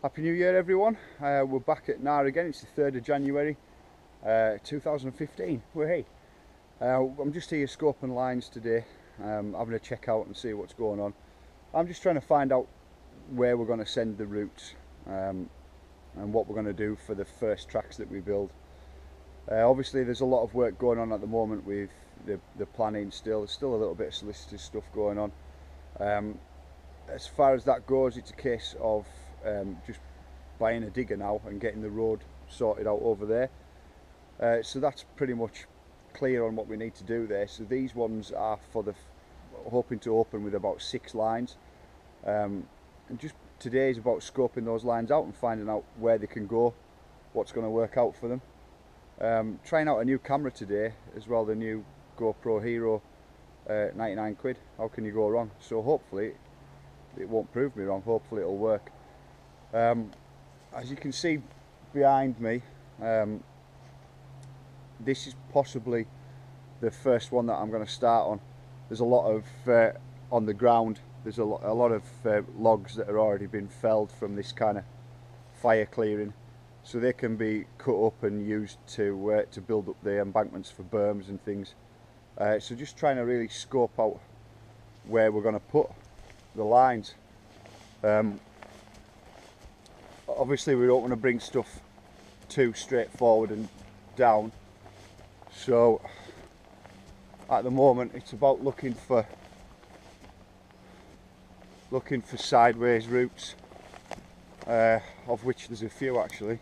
Happy New Year everyone. We're back at GNAR again. It's the 3rd of January 2015. We're here. I'm just here scoping lines today, having a check out and see what's going on. I'm just trying to find out where we're going to send the routes and what we're going to do for the first tracks that we build. Obviously there's a lot of work going on at the moment with the planning still. There's still a little bit of solicitor's stuff going on. As far as that goes, it's a case of just buying a digger now and getting the road sorted out over there. So that's pretty much clear on what we need to do there. So these ones are for hoping to open with about 6 lines. And just today is about scoping those lines out and finding out where they can go, what's going to work out for them. Trying out a new camera today as well, the new GoPro Hero 99 quid. How can you go wrong? So hopefully it won't prove me wrong, hopefully it'll work. As you can see behind me, this is possibly the first one that I'm going to start on. There's a lot of on the ground. There's a lot of logs that are already been felled from this kind of fire clearing, so they can be cut up and used to build up the embankments for berms and things. So just trying to really scope out where we're going to put the lines. Obviously we don't want to bring stuff too straightforward and down, so at the moment it's about looking for sideways routes, of which there's a few actually.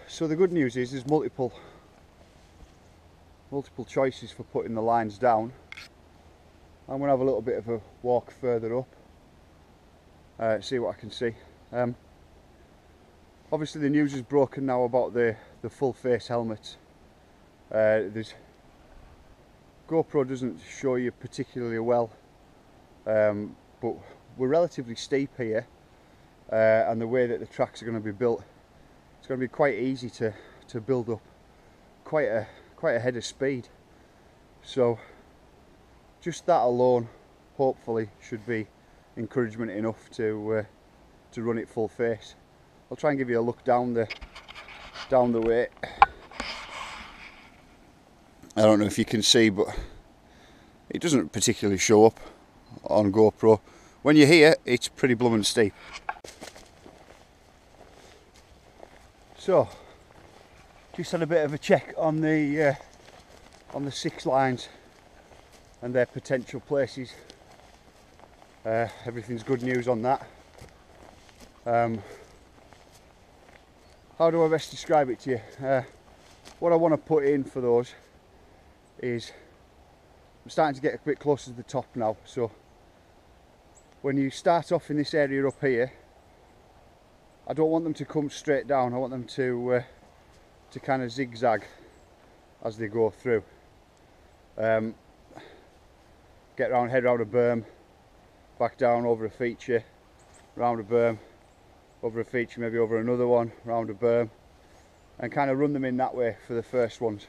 So the good news is there's multiple choices for putting the lines down. I'm going to have a little bit of a walk further up, see what I can see. Obviously the news is broken now about the full face helmets. GoPro doesn't show you particularly well, but we're relatively steep here, and the way that the tracks are going to be built, it's going to be quite easy to build up quite a head of speed. So just that alone hopefully should be encouragement enough to run it full face. I'll try and give you a look down the way. I don't know if you can see, but it doesn't particularly show up on GoPro. When you're here, it's pretty blooming steep. So just had a bit of a check on the 6 lines and their potential places. Everything's good news on that. How do I best describe it to you? What I want to put in for those is, I'm starting to get a bit closer to the top now, so when you start off in this area up here, I don't want them to come straight down. I want them to kind of zigzag as they go through. Get round, head round a berm, back down over a feature, round a berm, over a feature, maybe over another one, round a berm, and kind of run them in that way for the first ones.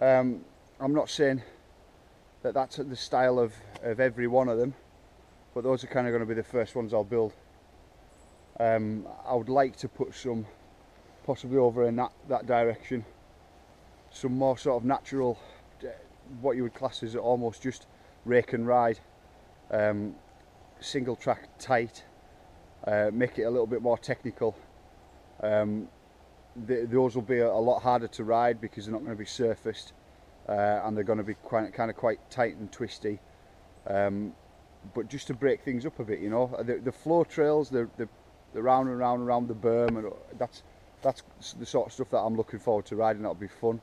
I'm not saying that that's the style of every one of them, but those are kind of going to be the first ones I'll build. I would like to put some possibly over in that direction, some more sort of natural, what you would class as almost just rake and ride, single track tight, make it a little bit more technical. Those will be a lot harder to ride because they're not going to be surfaced, and they're going to be quite tight and twisty, but just to break things up a bit, you know. The flow trails, the round and round and round the berm, and that's the sort of stuff that I'm looking forward to riding. That'll be fun.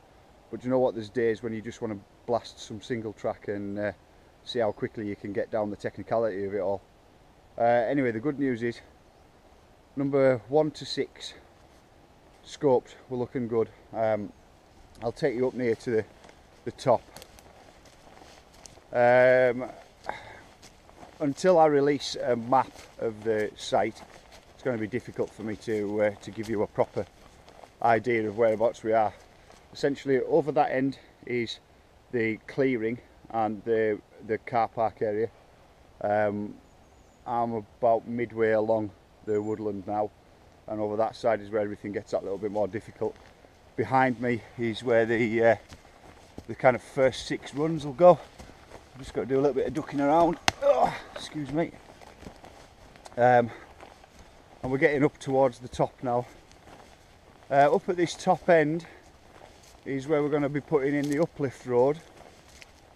But you know what, there's days when you just want to blast some single track and see how quickly you can get down the technicality of it all. Anyway, the good news is number 1 to 6 scoped, we're looking good. I'll take you up near to the top. Until I release a map of the site, it's going to be difficult for me to give you a proper idea of whereabouts we are. Essentially over that end is the clearing and the car park area. I'm about midway along the woodland now, and over that side is where everything gets that little bit more difficult. Behind me is where the kind of first 6 runs will go. I've just got to do a little bit of ducking around. Oh, excuse me. And we're getting up towards the top now. Up at this top end is where we're going to be putting in the uplift road,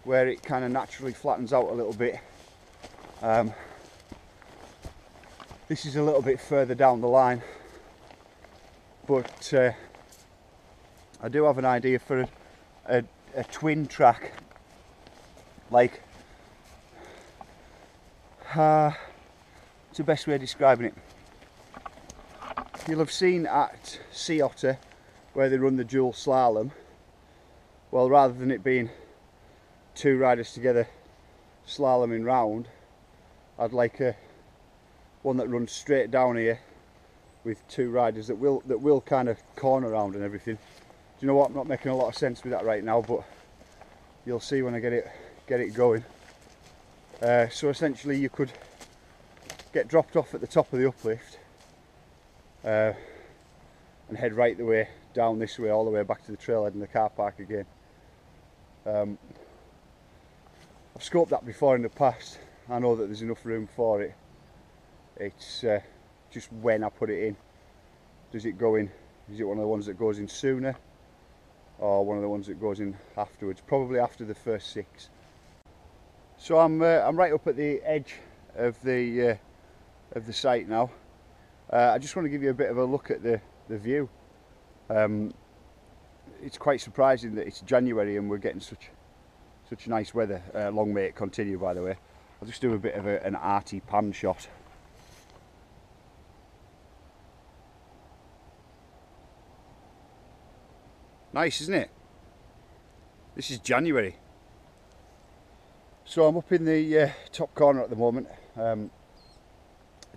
where it kind of naturally flattens out a little bit. This is a little bit further down the line, but I do have an idea for a twin track, like what's the best way of describing it? You'll have seen at Sea Otter where they run the dual slalom. Well, rather than it being 2 riders together slaloming round, I'd like one that runs straight down here with 2 riders that will kind of corner round and everything. Do you know what? I'm not making a lot of sense with that right now, but you'll see when I get it going. So essentially, you could get dropped off at the top of the uplift and head right the way down this way, all the way back to the trailhead and the car park again. I've scoped that before in the past. I know that there's enough room for it. It's just when I put it in. Does it go in? Is it one of the ones that goes in sooner, or one of the ones that goes in afterwards? Probably after the first 6. So I'm right up at the edge of the site now. I just want to give you a bit of a look at the view. It's quite surprising that it's January and we're getting such nice weather. Long may it continue, by the way. I'll just do a bit of an arty pan shot. Nice, isn't it? This is January. So I'm up in the top corner at the moment,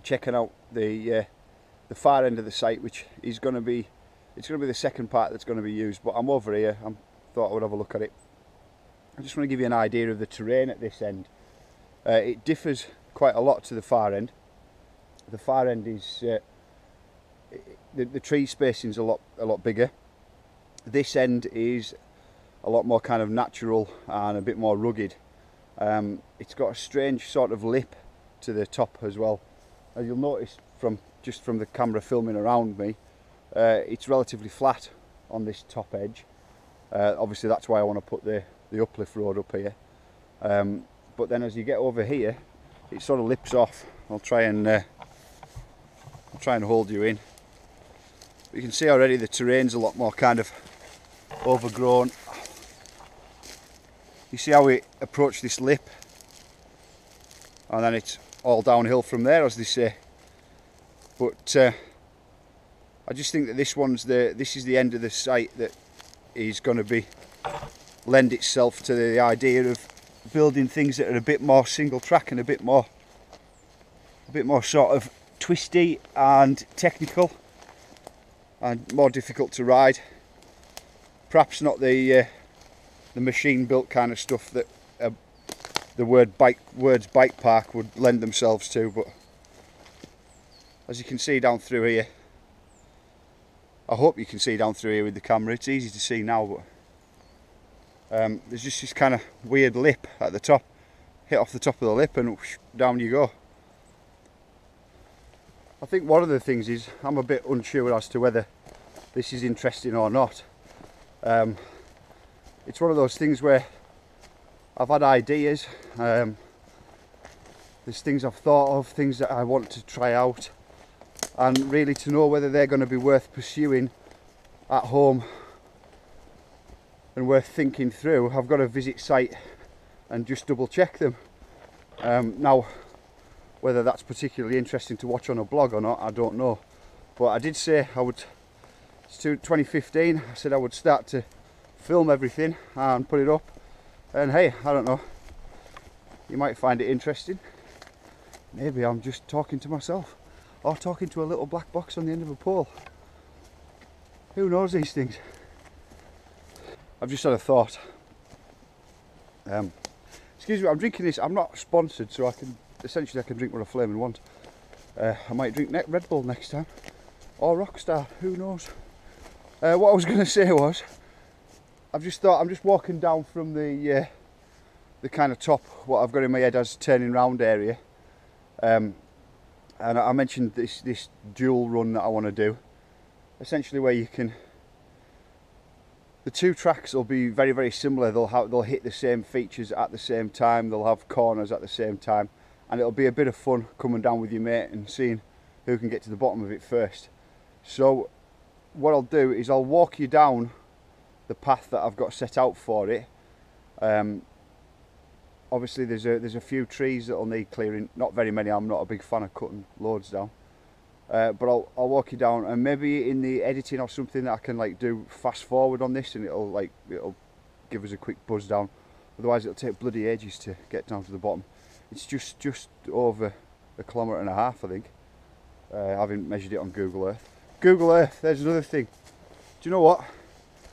checking out the far end of the site, which is going to be the second part that's going to be used. But I'm over here. Thought I would have a look at it. I just want to give you an idea of the terrain at this end. It differs quite a lot to the far end. The far end is the tree spacing is a lot bigger. This end is a lot more kind of natural and a bit more rugged. It's got a strange sort of lip to the top as well. As you'll notice just from the camera filming around me, it's relatively flat on this top edge. Obviously that's why I want to put the uplift road up here. But then as you get over here, it sort of lips off. I'll try and hold you in. But you can see already the terrain's a lot more kind of overgrown. You see how we approach this lip, and then it's all downhill from there, as they say. But I just think that this is the end of the site that is going to lend itself to the idea of building things that are a bit more single track and a bit more sort of twisty and technical and more difficult to ride. Perhaps not the machine built kind of stuff that the words bike park would lend themselves to, but as you can see down through here, I hope you can see down through here with the camera. It's easy to see now, but there's just this kind of weird lip at the top. Hit off the top of the lip and whoosh, down you go. I think one of the things is I'm a bit unsure as to whether this is interesting or not. It's one of those things where I've had ideas, there's things I've thought of, things that I want to try out, and really to know whether they're going to be worth pursuing at home and worth thinking through, I've got to visit site and just double check them. Now, whether that's particularly interesting to watch on a blog or not, I don't know. But I did say it's 2015, I said I would start to film everything and put it up. And hey, I don't know, you might find it interesting. Maybe I'm just talking to myself, or talking to a little black box on the end of a pole. Who knows these things? I've just had a thought. Excuse me, I'm drinking this. I'm not sponsored, so I can drink what I flaming want. I might drink Red Bull next time, or Rockstar, who knows. What I was going to say was, I've just thought, I'm just walking down from the kind of top, what I've got in my head as turning round area, and I mentioned this dual run that I want to do, essentially where you can, the two tracks will be very, very similar. They'll hit the same features at the same time, they'll have corners at the same time, and it'll be a bit of fun coming down with your mate and seeing who can get to the bottom of it first. So what I'll do is I'll walk you down the path that I've got set out for it. Obviously there's a few trees that'll need clearing, not very many. I'm not a big fan of cutting loads down, but I'll walk you down, and maybe in the editing or something that I can like do fast forward on this, and it'll give us a quick buzz down. Otherwise it'll take bloody ages to get down to the bottom. It's just over 1.5 kilometres, I think. I haven't measured it on Google Earth. Google Earth, there's another thing. Do you know what?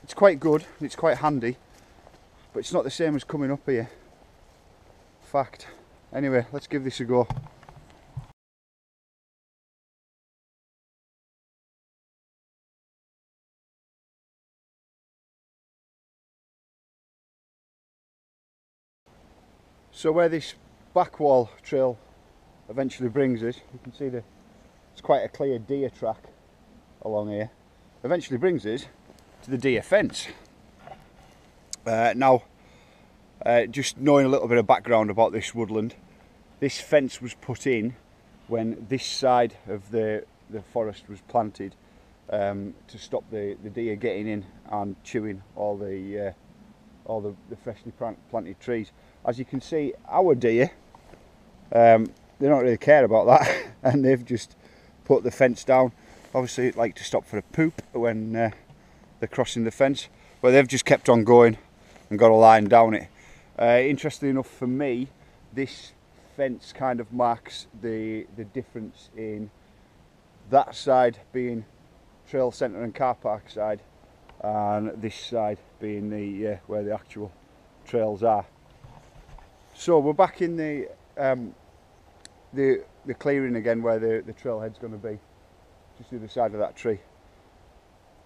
It's quite good, it's quite handy, but it's not the same as coming up here. Fact. Anyway, let's give this a go. So where this back wall trail eventually brings us, you can see it's quite a clear deer track along here. Eventually brings us to the deer fence. Now, just knowing a little bit of background about this woodland, this fence was put in when this side of the forest was planted, to stop the deer getting in and chewing all the freshly planted trees. As you can see, our deer, they don't really care about that, and they've just put the fence down. Obviously they like to stop for a poop when they're crossing the fence, but they've just kept on going and got a line down it. Interestingly enough for me, this fence kind of marks the difference in that side being trail centre and car park side, and this side being the where the actual trails are. So we're back in the clearing again, where the trailhead's going to be, just the other side of that tree.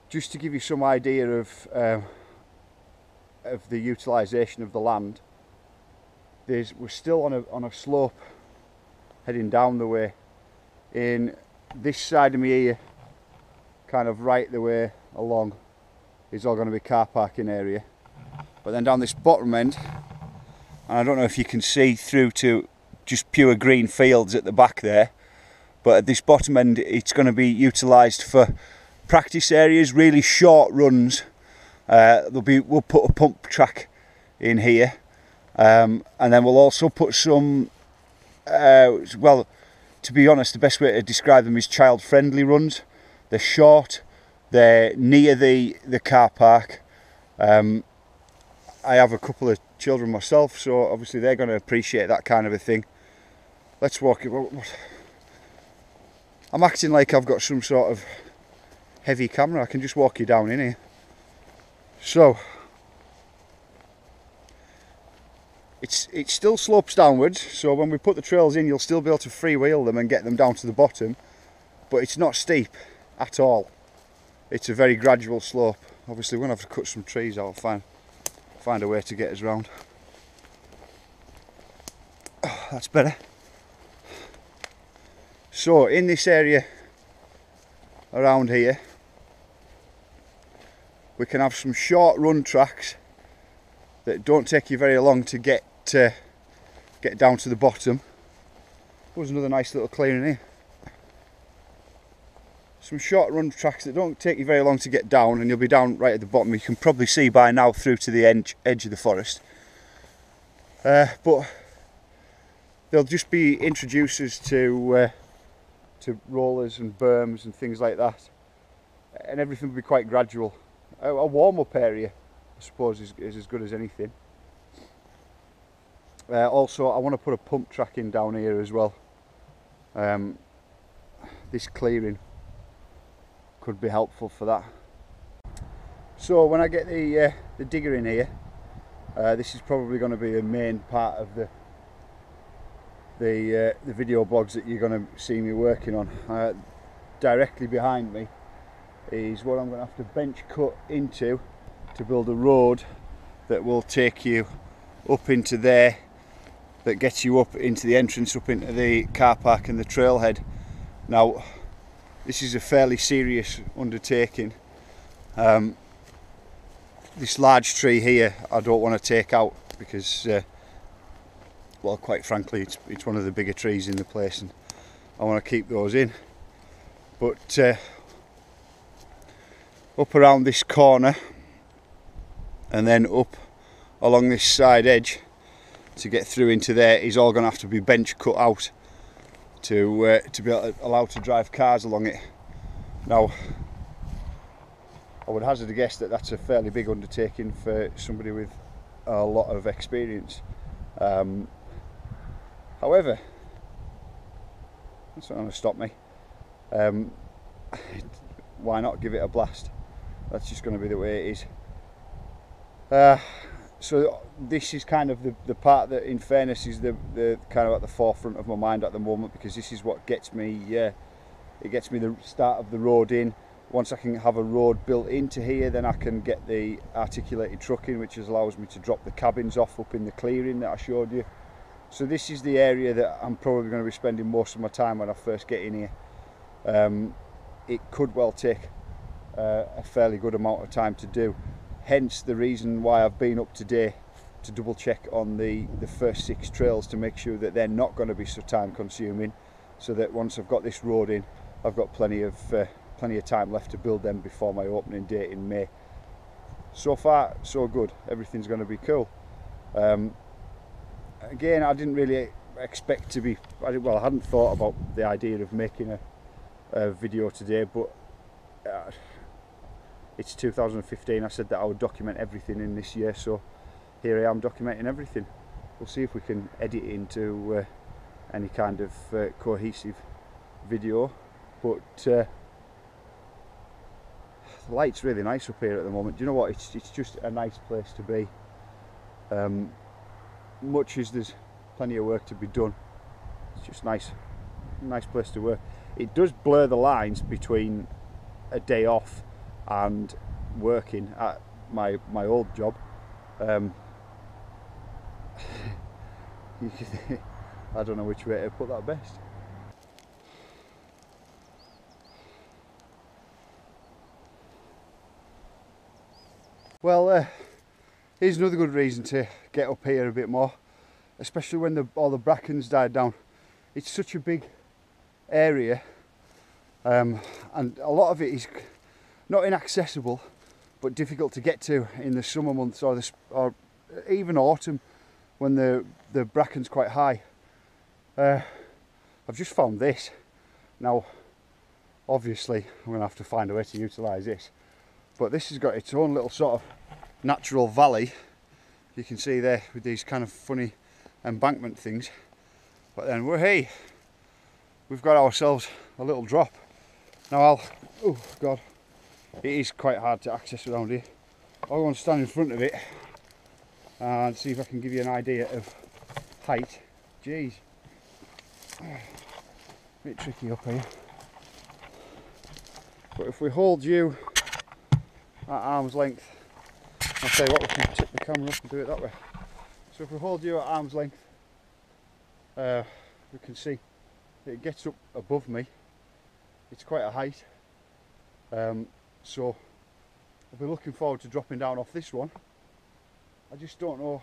Just to give you some idea of the utilisation of the land, we're still on a slope heading down the way. In this side of me here, kind of right the way along, is all going to be car parking area. But then down this bottom end, and I don't know if you can see through to just pure green fields at the back there, but at this bottom end it's going to be utilised for practice areas, really short runs. We'll put a pump track in here, and then we'll also put some, well, to be honest, the best way to describe them is child-friendly runs. They're short, they're near the car park. I have a couple of children myself, so obviously they're going to appreciate that kind of a thing. Let's walk it. I'm acting like I've got some sort of heavy camera. I can just walk you down in here. So it still slopes downwards, so when we put the trails in you'll still be able to freewheel them and get them down to the bottom, but it's not steep at all. It's a very gradual slope. Obviously we're going to have to cut some trees out, find a way to get us round. Oh, that's better. So in this area around here we can have some short run tracks that don't take you very long to get down to the bottom. There's another nice little clearing here. Some short run tracks that don't take you very long to get down, and you'll be down right at the bottom. You can probably see by now through to the edge of the forest. But they'll just be introducers to rollers and berms and things like that, and everything will be quite gradual. A warm-up area, I suppose, is as good as anything. Also, I want to put a pump track in down here as well. This clearing could be helpful for that. So when I get the digger in here, this is probably going to be the main part of the video blogs that you're going to see me working on. Directly behind me is what I'm going to have to bench cut into to build a road that will take you up into there, that gets you up into the entrance, up into the car park and the trailhead. Now this is a fairly serious undertaking. This large tree here I don't want to take out because well, quite frankly it's one of the bigger trees in the place and I want to keep those in. But up around this corner and then up along this side edge to get through into there is all going to have to be bench cut out to be allowed to drive cars along it. Now I would hazard a guess that that's a fairly big undertaking for somebody with a lot of experience. However, that's not going to stop me. Why not give it a blast? That's just going to be the way it is. So this is kind of the part that, in fairness, is the kind of at the forefront of my mind at the moment, because this is what gets me. It gets me the start of the road in. Once I can have a road built into here, then I can get the articulated truck in, which allows me to drop the cabins off up in the clearing that I showed you. So this is the area that I'm probably going to be spending most of my time when I first get in here. It could well take a fairly good amount of time to do, hence the reason why I've been up today to double check on the first 6 trails to make sure that they're not going to be so time consuming, so that once I've got this road in, I've got plenty of time left to build them before my opening date in May. So far so good, everything's going to be cool. Again, I didn't really expect to be, I hadn't thought about the idea of making a video today, but it's 2015. I said that I would document everything in this year, so here I am documenting everything. We'll see if we can edit it into any kind of cohesive video, but the light's really nice up here at the moment. Do you know what, it's just a nice place to be. Much as there's plenty of work to be done, it's just nice place to work. It does blur the lines between a day off and working at my old job. I don't know which way to put that best. Well, here's another good reason to get up here a bit more, especially when all the brackens died down. It's such a big area, and a lot of it is not inaccessible but difficult to get to in the summer months or even autumn when the bracken's quite high. I've just found this. Now obviously I'm going to have to find a way to utilise this, but this has got its own little sort of natural valley, you can see there, with these kind of funny embankment things. But then we've got ourselves a little drop. Now oh god, it is quite hard to access around here. I'll go and stand in front of it and see if I can give you an idea of height. Jeez, a bit tricky up here. But if we hold you at arm's length, I'll tell you what, we can tip the camera up and do it that way. So if we hold you at arm's length, we can see it gets up above me. It's quite a height, so I'll be looking forward to dropping down off this one. I just don't know,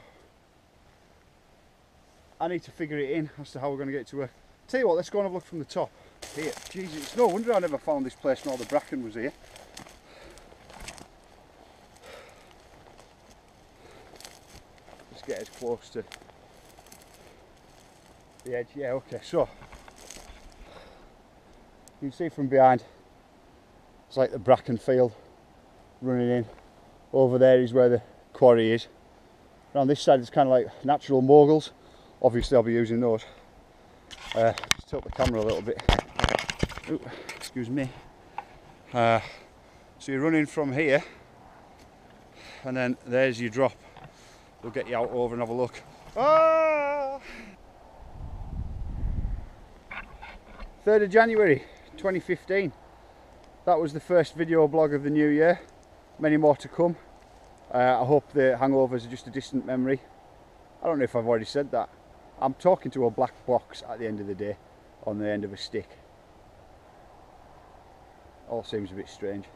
I need to figure it in as to how we're going to get it to work. Tell you what, let's go and have a look from the top here. Jesus, it's no wonder I never found this place when all the bracken was here. Let's get as close to the edge. Yeah, okay, so you can see from behind it's like the bracken field running in. Over there is where the quarry is. Around this side it's kind of like natural moguls. Obviously I'll be using those. Just tilt the camera a little bit. Ooh, excuse me. So you're running from here and then there's your drop. We'll get you out over and have a look. Ah! 3rd of January 2015. That was the first video blog of the new year. Many more to come. I hope the hangovers are just a distant memory. I don't know if I've already said that. I'm talking to a black box at the end of the day on the end of a stick. All seems a bit strange.